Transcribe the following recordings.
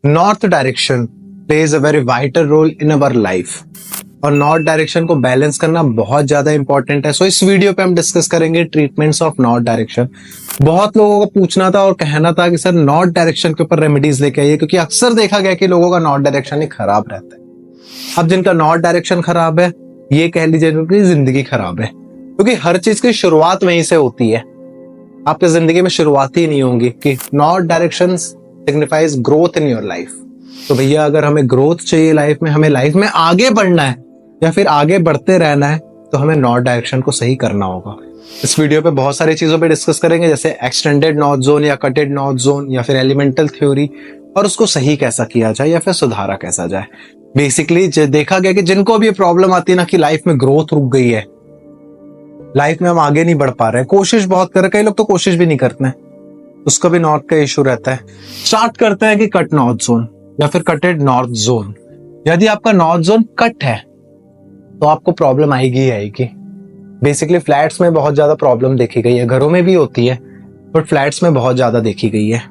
North direction plays a very vital role in our life और north direction को balance करना बहुत ज्यादा इंपॉर्टेंट है। सो इस वीडियो पे हम डिस्कस करेंगे ट्रीटमेंट्स ऑफ नॉर्थ डायरेक्शन। बहुत लोगों को पूछना था और कहना था कि सर नॉर्थ डायरेक्शन के ऊपर रेमेडीज लेके आइए, क्योंकि अक्सर देखा गया कि लोगों का नॉर्थ डायरेक्शन ही खराब रहता है। अब जिनका नॉर्थ डायरेक्शन खराब है, ये कह लीजिए उनकी जिंदगी खराब है, क्योंकि हर चीज की शुरुआत वहीं से होती है। आपकी जिंदगी में शुरुआत ही नहीं होगी कि north direction signifies growth in your life. तो भैया अगर हमें ग्रोथ चाहिए लाइफ में, हमें लाइफ में आगे बढ़ना है या फिर आगे बढ़ते रहना है, तो हमें नॉर्थ डायरेक्शन को सही करना होगा। इस वीडियो पे बहुत सारी चीजों पे डिस्कस करेंगे, जैसे एक्सटेंडेड नॉर्थ जोन या कटेड नॉर्थ जोन या फिर एलिमेंटल थ्योरी, और उसको सही कैसा किया जाए या फिर सुधारा कैसा जाए। बेसिकली देखा गया कि जिनको भी ये प्रॉब्लम आती है ना कि लाइफ में ग्रोथ रुक गई है, लाइफ में हम आगे नहीं बढ़ पा रहे हैं, कोशिश बहुत कर रहे हैं, कई लोग तो कोशिश भी नहीं करते हैं, उसका भी नॉर्थ का इशू रहता है। स्टार्ट करते हैं कि कट नॉर्थ जोन या फिर कटेड नॉर्थ जोन। यदि आपका नॉर्थ जोन कट है तो आपको प्रॉब्लम आएगी ही आएगी। बेसिकली फ्लैट्स में बहुत ज्यादा प्रॉब्लम देखी गई है, घरों में भी होती है बट फ्लैट्स में बहुत ज्यादा देखी गई है।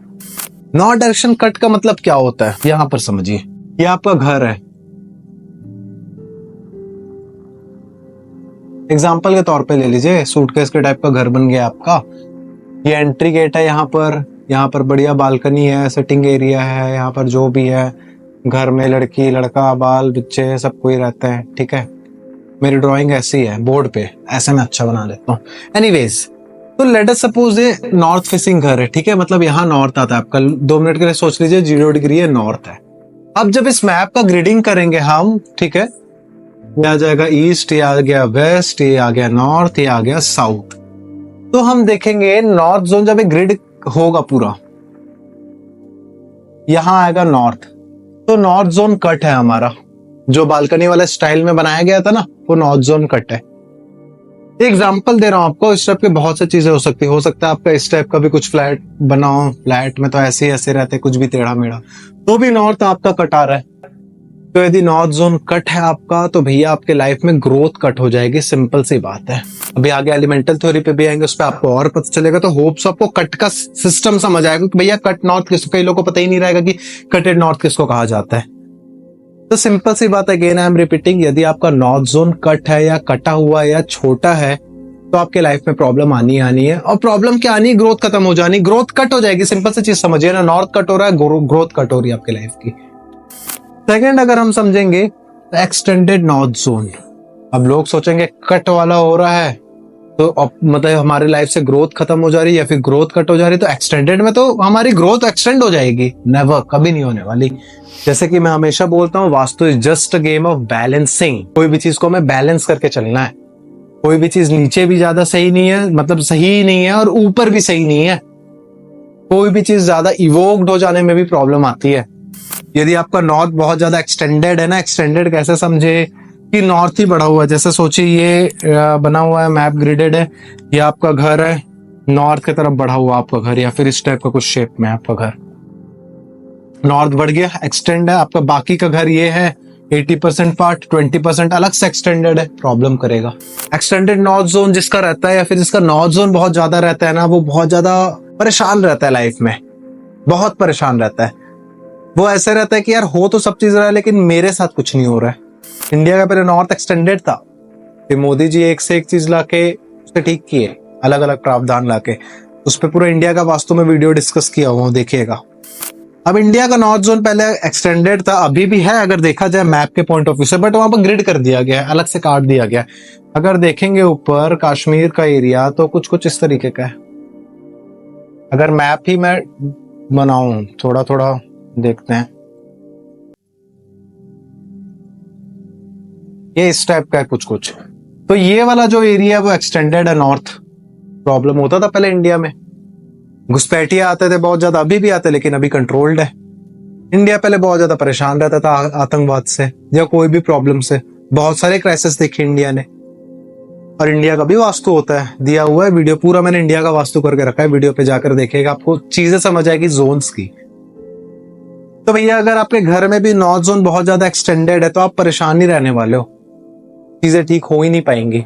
नॉर्थ डायरेक्शन कट का मतलब क्या होता है, यहां पर समझिए। ये आपका घर है, एग्जाम्पल के तौर पे ले लीजिए, सूटकेस के टाइप का घर बन गया आपका। ये एंट्री गेट है, यहाँ पर बढ़िया बालकनी है, सिटिंग एरिया है, यहाँ पर जो भी है घर में लड़की लड़का बाल बच्चे सब कोई रहता है। ठीक है, मेरी ड्राइंग ऐसी है बोर्ड पे, ऐसे मैं अच्छा बना लेता हूँ। एनीवेज, तो लेट अस सपोज ये नॉर्थ फेसिंग घर है। ठीक है, मतलब यहाँ नॉर्थ आता है आपका, 2 मिनट के लिए सोच लीजिए 0 डिग्री है, नॉर्थ है। अब जब इस मैप का ग्रिडिंग करेंगे हम, ठीक है, ये आ जाएगा ईस्ट, ये आ गया वेस्ट, ये आ गया नॉर्थ, ये आ गया साउथ। तो हम देखेंगे नॉर्थ जोन जब ग्रिड होगा पूरा, यहां आएगा नॉर्थ, तो नॉर्थ जोन कट है हमारा। जो बालकनी वाले स्टाइल में बनाया गया था ना, वो नॉर्थ जोन कट है। एग्जाम्पल दे रहा हूं आपको, इस टाइप की बहुत सी चीजें हो सकती है आपका इस टाइप का भी कुछ फ्लैट बनाओ, फ्लैट में तो ऐसे ही ऐसे रहते, कुछ भी टेढ़ा मेढ़ा, तो भी नॉर्थ आपका कट आ रहा है। तो यदि नॉर्थ जोन कट है आपका, तो भैया आपके लाइफ में ग्रोथ कट हो जाएगी, सिंपल सी बात है। अभी आगे एलिमेंटल थ्योरी पे भी आएंगे, उस पर आपको और पता चलेगा। तो होप्स आपको कट का सिस्टम समझ आएगा कि भैया कट नॉर्थ किसको, कई लोगों को पता ही नहीं रहेगा कि कटेड नॉर्थ किसको कहा जाता है। तो सिंपल सी बात, अगेन आई एम रिपीटिंग, यदि आपका नॉर्थ जोन कट है या कटा हुआ है या छोटा है, तो आपके लाइफ में प्रॉब्लम आनी है। और प्रॉब्लम क्या आनी, ग्रोथ खत्म हो जानी, ग्रोथ कट हो जाएगी। सिंपल सी चीज समझिए ना, नॉर्थ कट हो रहा है, ग्रोथ कट हो रही है आपकी लाइफ की। सेकेंड अगर हम समझेंगे, एक्सटेंडेड नॉर्थ जोन। अब लोग सोचेंगे कट वाला हो रहा है तो मतलब हमारी लाइफ से ग्रोथ खत्म हो जा रही है या फिर ग्रोथ कट हो जा रही है, तो एक्सटेंडेड में तो हमारी ग्रोथ एक्सटेंड हो जाएगी। नेवर, कभी नहीं होने वाली। जैसे कि मैं हमेशा बोलता हूँ, vastu is just a game of balancing. कोई भी चीज को हमें बैलेंस करके चलना है। कोई भी चीज नीचे भी ज्यादा सही नहीं है, मतलब सही ही नहीं है, और ऊपर भी सही नहीं है। कोई भी चीज ज्यादा इवोक्ड हो जाने में भी प्रॉब्लम आती है। यदि आपका नॉर्थ बहुत ज्यादा एक्सटेंडेड है ना, एक्सटेंडेड कैसे समझे कि नॉर्थ ही बढ़ा हुआ है। जैसे सोचिए ये बना हुआ है, मैप ग्रिडेड है, ये आपका घर है, नॉर्थ की तरफ बढ़ा हुआ आपका घर, या फिर इस टाइप का कुछ शेप में आपका घर। नॉर्थ बढ़ गया, एक्सटेंड है आपका, बाकी का घर ये है 80% पार्ट, 20% अलग से एक्सटेंडेड है, प्रॉब्लम करेगा। एक्सटेंडेड नॉर्थ जोन जिसका रहता है या फिर जिसका नॉर्थ जोन बहुत ज्यादा रहता है ना, वो बहुत ज्यादा परेशान रहता है लाइफ में, बहुत परेशान रहता है। वो ऐसे रहता है कि यार हो तो सब चीज रहा है लेकिन मेरे साथ कुछ नहीं हो रहा है। इंडिया का पहले नॉर्थ एक्सटेंडेड था, फिर मोदी जी एक से एक चीज लाके उसे ठीक किए, अलग अलग प्रावधान लाके। उस पर पूरा इंडिया का वास्तु में वीडियो डिस्कस किया हुआ, देखिएगा। अब इंडिया का नॉर्थ जोन पहले एक्सटेंडेड था, अभी भी है अगर देखा जाए मैप के पॉइंट ऑफ व्यू से, बट वहां पर ग्रिड कर दिया गया है, अलग से काट दिया गया है। अगर देखेंगे ऊपर कश्मीर का एरिया, तो कुछ कुछ इस तरीके का है। अगर मैप ही मैं बनाऊं, थोड़ा थोड़ा देखते हैं, ये इस टाइप का है कुछ कुछ। तो ये वाला जो एरिया है वो एक्सटेंडेड है नॉर्थ। प्रॉब्लम होता था पहले इंडिया में, घुसपैठिया आते थे बहुत ज्यादा, अभी भी आते, लेकिन अभी कंट्रोल्ड है। इंडिया पहले बहुत ज्यादा परेशान रहता था आतंकवाद से या कोई भी प्रॉब्लम से, बहुत सारे क्राइसिस देखे इंडिया ने। और इंडिया का भी वास्तु होता है, दिया हुआ है वीडियो, पूरा मैंने इंडिया का वास्तु करके रखा है, वीडियो पे जाकर देखिएगा, आपको चीजें समझ आएगी जोन्स की। तो भैया अगर आपके घर में भी नॉर्थ जोन बहुत ज्यादा एक्सटेंडेड है, तो आप परेशान ही रहने वाले हो, चीजें ठीक हो ही नहीं पाएंगी।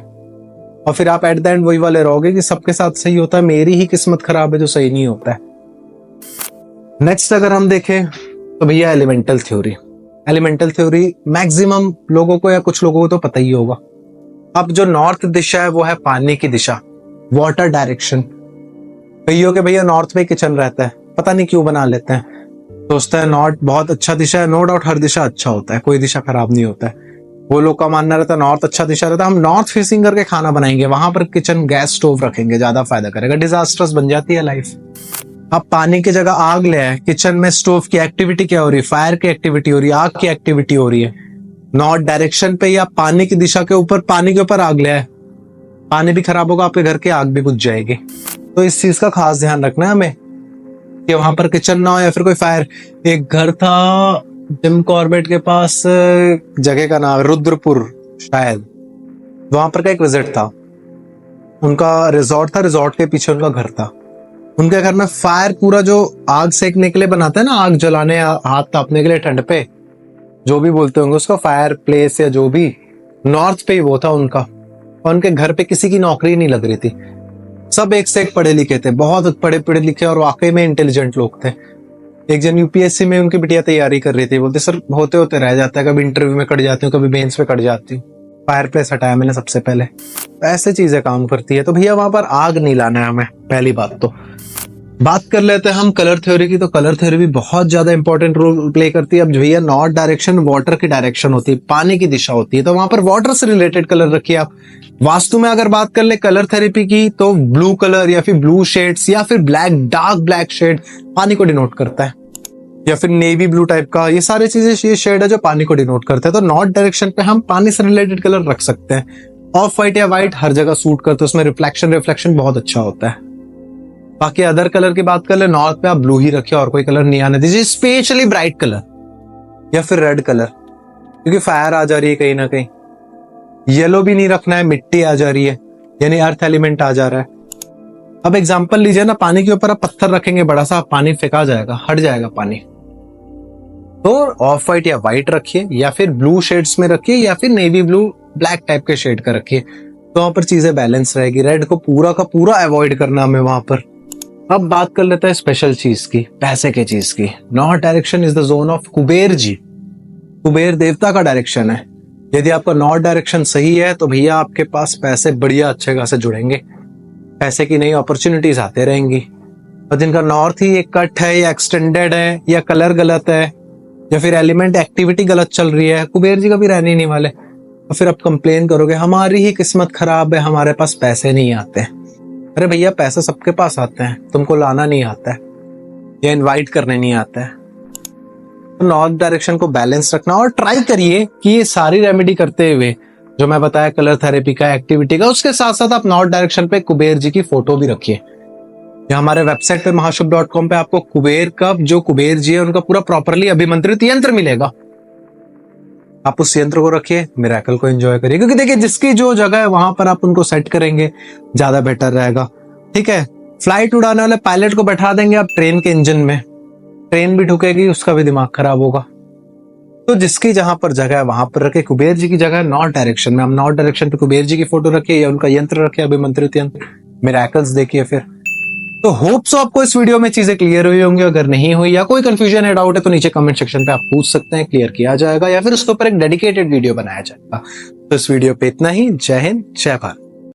और फिर आप एट द एंड वही वाले रहोगे कि सबके साथ सही होता है, मेरी ही किस्मत खराब है जो सही नहीं होता है। नेक्स्ट अगर हम देखें, तो भैया एलिमेंटल थ्योरी मैक्सिमम लोगों को या कुछ लोगों को तो पता ही होगा। अब जो नॉर्थ दिशा है वो है पानी की दिशा, वाटर डायरेक्शन। कईयों के भैया नॉर्थ में किचन रहता है, पता नहीं क्यों बना लेते हैं, सोचता है नॉर्थ बहुत अच्छा दिशा है। नो डाउट हर दिशा अच्छा होता है, कोई दिशा खराब नहीं होता है। वो लोग का मानना रहता है नॉर्थ अच्छा दिशा रहता है, हम नॉर्थ फेसिंग करके खाना बनाएंगे, वहां पर किचन गैस स्टोव रखेंगे, ज्यादा फायदा करेगा। डिजास्टर्स बन जाती है लाइफ। अब पानी की जगह आग ले आए, किचन में स्टोव की एक्टिविटी क्या हो रही है, फायर की एक्टिविटी हो रही है, आग की एक्टिविटी हो रही है। नॉर्थ डायरेक्शन पे या पानी की दिशा के ऊपर, पानी के ऊपर आग ले आए, पानी भी खराब होगा, आपके घर की आग भी बुझ जाएगी। तो इस चीज का खास ध्यान रखना है हमें कि वहां पर किचन ना हो या फिर कोई फायर। एक घर था जिम कॉर्बेट के पास, जगह का नाम रुद्रपुर शायद, वहां पर का एक विजिट था, उनका रिजॉर्ट था, रिजॉर्ट के पीछे उनका घर था। उनके घर में फायर पूरा जो आग सेकने के लिए बनाते हैं ना, आग जलाने हाथ तापने के लिए ठंड पे जो भी बोलते होंगे उसको, फायर प्लेस या जो भी, नॉर्थ पे ही वो था उनका। और उनके घर पे किसी की नौकरी नहीं लग रही थी, सब एक से एक पढ़े लिखे थे, बहुत पढ़े लिखे और वाकई में इंटेलिजेंट लोग थे। एक जन यूपीएससी में उनकी बिटिया तैयारी कर रही थी, बोलते सर होते होते रह जाता है, कभी इंटरव्यू में कट जाती हूँ, कभी बेंच पे कट जाती हूँ। फायर प्लेस हटाया मैंने सबसे पहले। ऐसे चीजें काम करती है। तो भैया वहां पर आग नहीं लाना है हमें, पहली बात। तो बात कर लेते हैं हम कलर थ्योरी की। तो कलर थ्योरी भी बहुत ज्यादा इंपॉर्टेंट रोल प्ले करती है। अब भैया नॉर्थ डायरेक्शन वाटर की डायरेक्शन होती है, पानी की दिशा होती है, तो वहां पर वाटर से रिलेटेड कलर रखिए आप। वास्तु में अगर बात कर ले कलर थेरेपी की, तो ब्लू कलर या फिर ब्लू शेड्स या फिर ब्लैक, डार्क ब्लैक शेड पानी को डिनोट करता है, या फिर नेवी ब्लू टाइप का, ये सारी चीजें, ये शेड है जो पानी को डिनोट करते हैं। तो नॉर्थ डायरेक्शन पे हम पानी से रिलेटेड कलर रख सकते हैं। ऑफ व्हाइट या व्हाइट हर जगह सूट करते हैं, उसमें रिफ्लेक्शन बहुत अच्छा होता है। बाकी अदर कलर की बात कर ले, नॉर्थ पे आप ब्लू ही रखिए और कोई कलर नहीं आने दीजिए, स्पेशली ब्राइट कलर या फिर रेड कलर, क्योंकि फायर आ जा रही है कहीं ना कहीं। येलो भी नहीं रखना है, मिट्टी आ जा रही है, यानी अर्थ एलिमेंट आ जा रहा है। अब एग्जांपल लीजिए ना, पानी के ऊपर आप पत्थर रखेंगे बड़ा सा, पानी फेंका जाएगा, हट जाएगा पानी। तो ऑफ व्हाइट या व्हाइट रखिए, या फिर ब्लू शेड्स में रखिए, या फिर नेवी ब्लू ब्लैक टाइप के शेड का रखिए, तो वहां पर चीजें बैलेंस रहेगी। रेड को पूरा का पूरा अवॉइड करना हमें वहां पर। अब बात कर लेते हैं स्पेशल चीज की, पैसे के चीज की। North direction is the zone of Kuber ji. Kuber देवता का डायरेक्शन है। यदि आपका नॉर्थ डायरेक्शन सही है तो भैया आपके पास पैसे बढ़िया अच्छे खासे जुड़ेंगे, पैसे की नई अपॉर्चुनिटीज आते रहेंगी। और जिनका नॉर्थ ही एक कट है या एक्सटेंडेड है या कलर गलत है या फिर एलिमेंट एक्टिविटी गलत चल रही है, कुबेर जी कभी रहने नहीं वाले। और फिर आप कंप्लेन करोगे हमारी ही किस्मत खराब है, हमारे पास पैसे नहीं आते। अरे भैया पैसे सबके पास आते हैं, तुमको लाना नहीं आता है या इनवाइट करने नहीं आता है। तो नॉर्थ डायरेक्शन को बैलेंस रखना और ट्राई करिए कि ये सारी रेमेडी करते हुए जो मैं बताया, कलर थेरेपी का, एक्टिविटी का, उसके साथ साथ आप नॉर्थ डायरेक्शन पे कुबेर जी की फोटो भी रखिए। या हमारे वेबसाइट पे mahashubh.com पे आपको कुबेर का, जो कुबेर जी है उनका पूरा प्रॉपरली अभिमंत्रित यंत्र मिलेगा। आप उस यंत्र को रखिए, मिरेकल को एंजॉय करिए, क्योंकि देखिए जिसकी जो जगह है वहां पर आप उनको सेट करेंगे ज्यादा बेटर रहेगा। ठीक है, फ्लाइट उड़ाने वाले पायलट को बैठा देंगे आप ट्रेन के इंजन में, ट्रेन भी ठुकेगी, उसका भी दिमाग खराब होगा। तो जिसकी जहां पर जगह है वहां पर रखे। कुबेर जी की जगह है नॉर्थ डायरेक्शन में, हम नॉर्थ डायरेक्शन पे कुबेर जी की फोटो रखिए या उनका यंत्र रखिए, अभिमंत्रित यंत्र, मिरेकल्स देखिए फिर। तो होप सो आपको इस वीडियो में चीजें क्लियर हुई होंगी। अगर नहीं हुई या कोई कंफ्यूजन है, डाउट है, तो नीचे कमेंट सेक्शन पे आप पूछ सकते हैं, क्लियर किया जाएगा या फिर उसके ऊपर एक डेडिकेटेड वीडियो बनाया जाएगा। तो इस वीडियो पे इतना ही। जय हिंद, जय भारत।